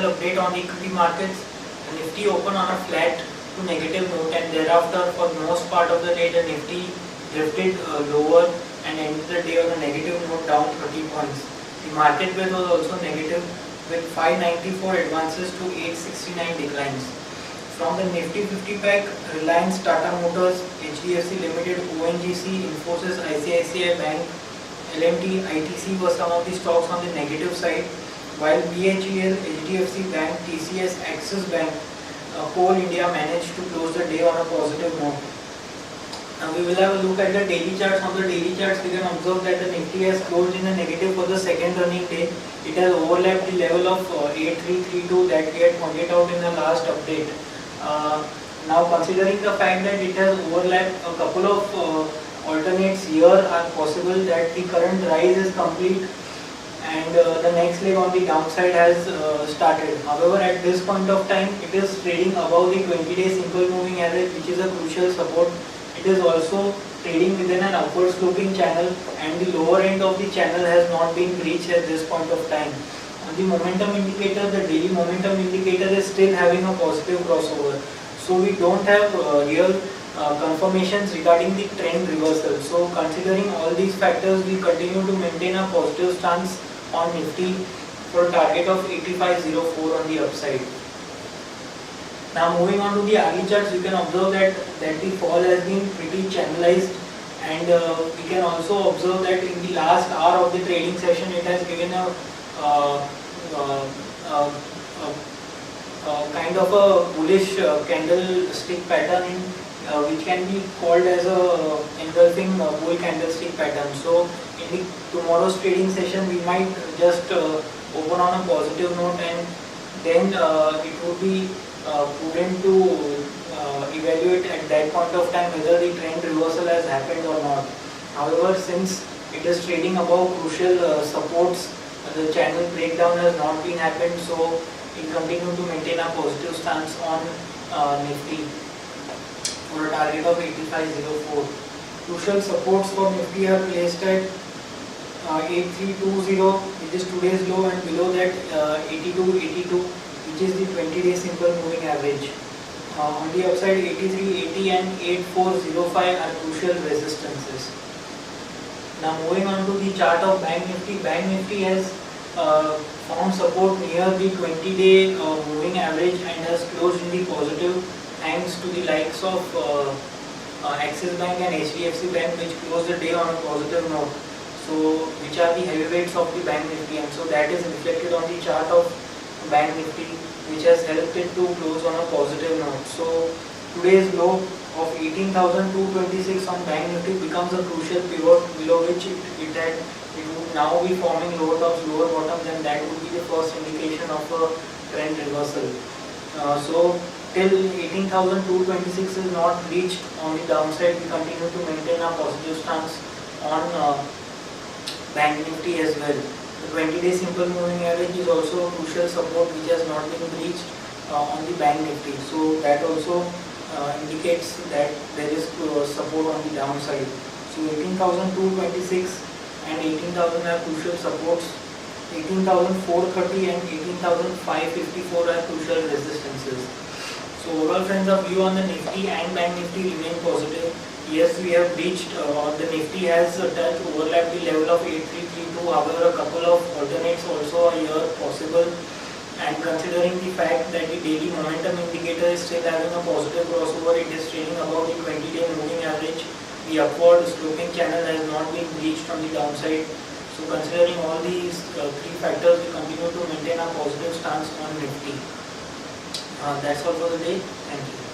final update on the equity markets. The Nifty opened on a flat to negative note, and thereafter for most part of the day the Nifty drifted lower and ended the day on a negative note, down 30 points. The market weight was also negative with 594 advances to 869 declines. From the Nifty 50 pack, Reliance, Tata Motors, HDFC Limited, ONGC, Infosys, ICICI Bank, L&T, ITC were some of the stocks on the negative side, while BHEL, HDFC Bank, TCS, Axis Bank, Coal India managed to close the day on a positive note. Now we will have a look at the daily charts. On the daily charts, we can observe that the Nifty has closed in a negative for the second running day. It has overlapped the level of 8332 that we had pointed out in the last update. Now considering the fact that it has overlapped, a couple of alternates here are possible, that the current rise is complete and the next leg on the downside has started. However, at this point of time, it is trading above the 20-day simple moving average, which is a crucial support. It is also trading within an upward sloping channel, and the lower end of the channel has not been reached at this point of time. On the momentum indicator, the daily momentum indicator is still having a positive crossover. So we don't have real confirmations regarding the trend reversal. So considering all these factors, we continue to maintain a positive stance on Nifty for a target of 8504 on the upside. Now moving on to the hourly charts, you can observe that the fall has been pretty channelized, and we can also observe that in the last hour of the trading session, it has given a kind of a bullish candlestick pattern, which can be called as a engulfing bull candlestick pattern. So in the tomorrow's trading session, we might just open on a positive note, and then it would be prudent to evaluate at that point of time whether the trend reversal has happened or not. However, since it is trading above crucial supports, the channel breakdown has not been happened, so we continue to maintain a positive stance on Nifty for a target of 8504. Crucial supports for Nifty are placed at 8320, which is today's low, and below that 8282, which is the 20-day simple moving average. On the upside, 8380 and 8405 are crucial resistances. Now moving on to the chart of Bank Nifty. Bank Nifty has found support near the 20-day moving average and has closed in the positive, thanks to the likes of Axis Bank and HDFC Bank, which closed the day on a positive note. So which are the heavyweights of the Bank Nifty, and so that is reflected on the chart of Bank Nifty, which has helped it to close on a positive note. So today's low of 18,226 on Bank Nifty becomes a crucial pivot, below which it would now be forming lower tops, lower bottoms, and that would be the first indication of a trend reversal. So till 18,226 is not reached on the downside, we continue to maintain a positive stance on Bank Nifty as well. The 20-day simple moving average is also a crucial support which has not been reached on the Bank Nifty. So that also indicates that there is support on the downside. So 18,226 and 18,000 are crucial supports. 18,430 and 18,554 are crucial resistances. So overall, friends, our view on the Nifty and Bank Nifty remain positive. Yes, we have reached, the Nifty has touched, overlapped the level of 8332. However, a couple of alternates also are here possible, and considering the fact that the daily momentum indicator is still having a positive crossover, it is trading above the 20-day moving average. The upward sloping channel has not been reached on the downside. So considering all these three factors, we continue to maintain a positive stance on Nifty. That's all for the day. Thank you.